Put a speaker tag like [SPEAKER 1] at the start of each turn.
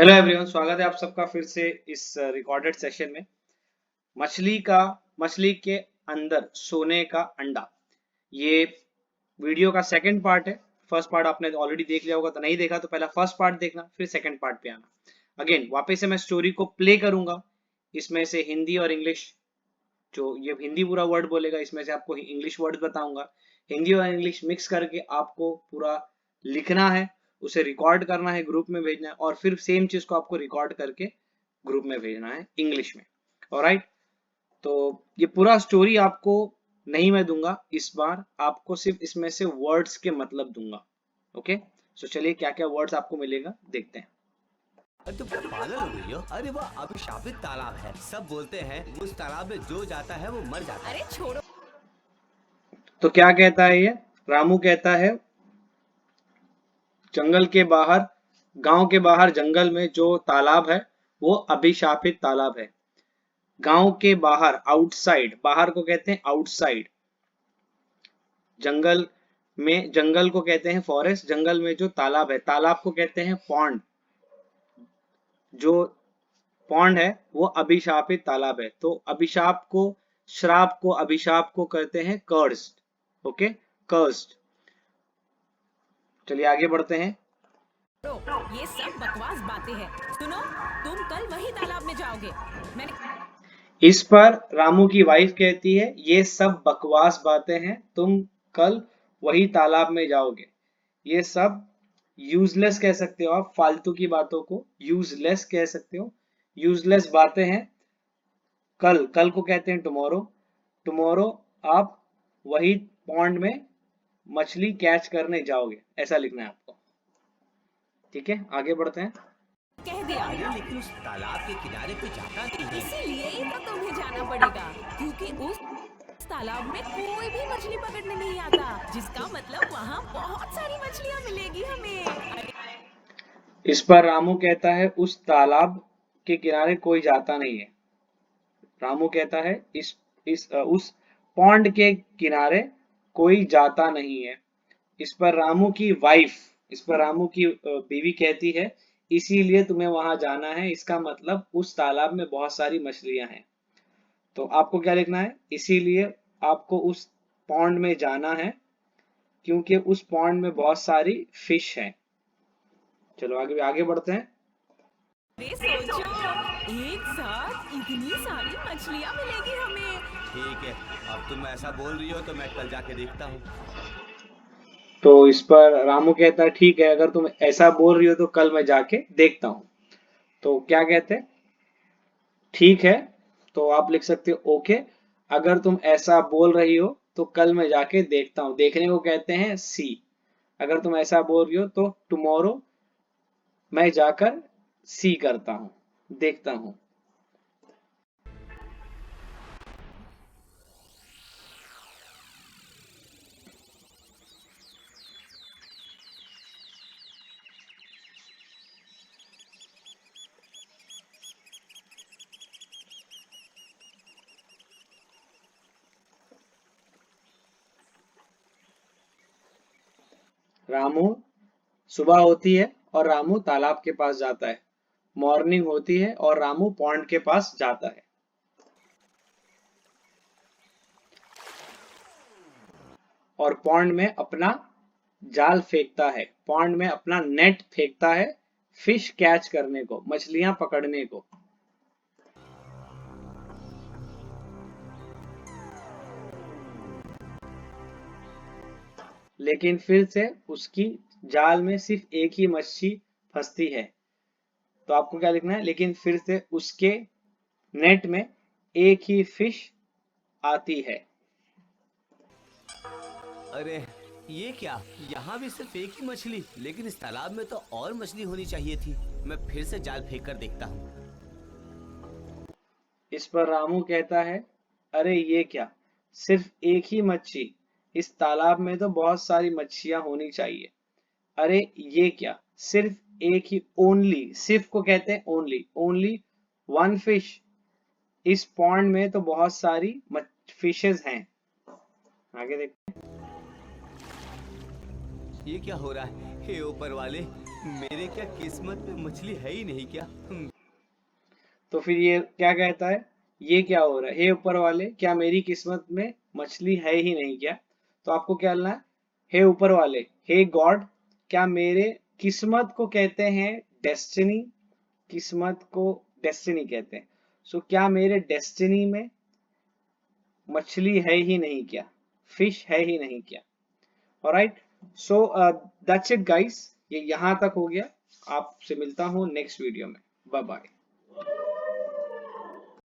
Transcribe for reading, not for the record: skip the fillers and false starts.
[SPEAKER 1] Hello everyone, स्वागत है आप सबका फिर से इस रिकॉर्डेड सेशन में। मछली के अंदर सोने का अंडा, ये वीडियो का सेकंड पार्ट है। फर्स्ट पार्ट आपने ऑलरेडी देख लिया होगा, तो नहीं देखा तो पहला फर्स्ट पार्ट देखना, फिर सेकंड पार्ट पे आना। अगेन वापस से मैं स्टोरी को प्ले करूंगा, इसमें से हिंदी और इंग्लिश, जो ये हिंदी पूरा वर्ड बोलेगा, इसमें से आपको इंग्लिश वर्ड बताऊंगा। हिंदी और इंग्लिश मिक्स करके आपको पूरा लिखना है, उसे रिकॉर्ड करना है, ग्रुप में भेजना है, और फिर सेम चीज को आपको रिकॉर्ड करके ग्रुप में भेजना है इंग्लिश में। ऑलराइट, तो ये पूरा स्टोरी आपको नहीं मैं दूंगा, इस बार आपको सिर्फ इसमें से वर्ड्स के मतलब दूंगा। ओके, सो चलिए क्या क्या वर्ड्स आपको मिलेगा देखते हैं।
[SPEAKER 2] अरे तुम क्या पागल हो गई हो? अरे वो अभिशापित तालाब है। सब बोलते हैं उस तालाब में जो जाता है वो मर जाता है। अरे छोड़ो।
[SPEAKER 1] तो क्या कहता है ये? रामू कहता है जंगल के बाहर, गांव के बाहर जंगल में जो तालाब है वो अभिशापित तालाब है। गांव के बाहर, आउटसाइड, बाहर को कहते हैं आउटसाइड। जंगल में, जंगल को कहते हैं फॉरेस्ट। जंगल में जो तालाब है, तालाब को कहते हैं पॉन्ड। जो पॉन्ड है वो अभिशापित तालाब है। तो अभिशाप को, श्राप को, अभिशाप को कहते हैं कर्स्ड। Okay, cursed. चलिए आगे बढ़ते हैं।
[SPEAKER 3] ये सब बकवास बातें हैं। सुनो, तुम कल वही तालाब में जाओगे। मैंने
[SPEAKER 1] इस पर रामू की वाइफ कहती है ये सब बकवास बातें हैं, तुम कल वही तालाब में जाओगे। ये सब यूजलेस कह सकते हो आप, फालतू की बातों को यूजलेस कह सकते हो। यूजलेस बातें हैं। कल, कल को कहते हैं टुमारो। टुमारो आप वही पॉन्ड में मछली कैच करने जाओगे, ऐसा लिखना है आपको। ठीक है, आगे बढ़ते हैं।
[SPEAKER 3] कह दिया।
[SPEAKER 2] अरे लेकिन उस तालाब के किनारे कोई जाता नहीं है।
[SPEAKER 3] इसीलिए ही तो तुम्हें जाना पड़ेगा, क्योंकि उस तालाब में कोई भी मछली पकड़ने नहीं आता, जिसका मतलब वहाँ बहुत सारी मछलियाँ मिलेगी हमें। अरे
[SPEAKER 1] इस पर रामू कहता है उस तालाब के किनारे कोई जाता नहीं है। रामू कहता है उस पॉन्ड के किनारे कोई जाता नहीं है। इस पर रामू की वाइफ, इस पर रामू की बीवी कहती है इसीलिए तुम्हें वहां जाना है, इसका मतलब उस तालाब में बहुत सारी मछलियां हैं। तो आपको क्या लिखना है? इसीलिए आपको उस पॉन्ड में जाना है क्योंकि उस पॉन्ड में बहुत सारी फिश हैं। चलो आगे आगे बढ़ते हैं।
[SPEAKER 3] सोचो, एक साथ इतनी सारी मछलियाँ मिलेगी हमें।
[SPEAKER 2] ठीक है, अब तुम ऐसा बोल रही हो तो मैं कल जाके देखता हूँ।
[SPEAKER 1] तो इस पर रामू कहता है ठीक है, अगर तुम ऐसा बोल रही हो तो कल मैं जाके देखता हूँ। तो क्या कहते हैं? ठीक है, तो आप लिख सकते हो ओके, अगर तुम ऐसा बोल रही हो तो कल मैं जाके देखता हूँ। देखने को कहते हैं सी। अगर तुम ऐसा बोल रही हो तो टुमारो मैं जाकर सी करता हूँ, देखता हूँ। रामू, सुबह होती है और रामू तालाब के पास जाता है। मॉर्निंग होती है और रामू पॉन्ड के पास जाता है। और पॉन्ड में अपना जाल फेंकता है, पॉन्ड में अपना नेट फेंकता है, फिश कैच करने को, मछलियां पकड़ने को। लेकिन फिर से उसकी जाल में सिर्फ एक ही मच्छी फंसती है। तो आपको क्या लिखना है? लेकिन फिर से उसके नेट में एक ही फिश आती है।
[SPEAKER 2] अरे ये क्या, यहाँ भी सिर्फ एक ही मछली, लेकिन इस तालाब में तो और मछली होनी चाहिए थी। मैं फिर से जाल फेंक कर देखता हूँ।
[SPEAKER 1] इस पर रामू कहता है अरे ये क्या, सिर्फ एक ही मच्छी, इस तालाब में तो बहुत सारी मच्छियां होनी चाहिए। अरे ये क्या, सिर्फ एक ही, ओनली, सिर्फ को कहते हैं ओनली, ओनली वन फिश, इस पॉन्ड में तो बहुत सारी फिशेस हैं। आगे देखते हैं।
[SPEAKER 2] ये क्या हो रहा है? हे ऊपर वाले, मेरे क्या किस्मत में मछली है ही नहीं क्या?
[SPEAKER 1] तो फिर ये क्या कहता है, ये क्या हो रहा है, हे ऊपर वाले क्या मेरी किस्मत में मछली है ही नहीं क्या? तो आपको क्या करना है, हे ऊपर वाले, हे गॉड, क्या मेरे किस्मत को कहते हैं डेस्टिनी, किस्मत को डेस्टिनी कहते हैं। सो क्या मेरे डेस्टिनी में मछली है ही नहीं क्या, फिश है ही नहीं क्या? Alright, so that's it guys, ये यहाँ तक हो गया। आपसे मिलता हूँ नेक्स्ट वीडियो में। Bye bye.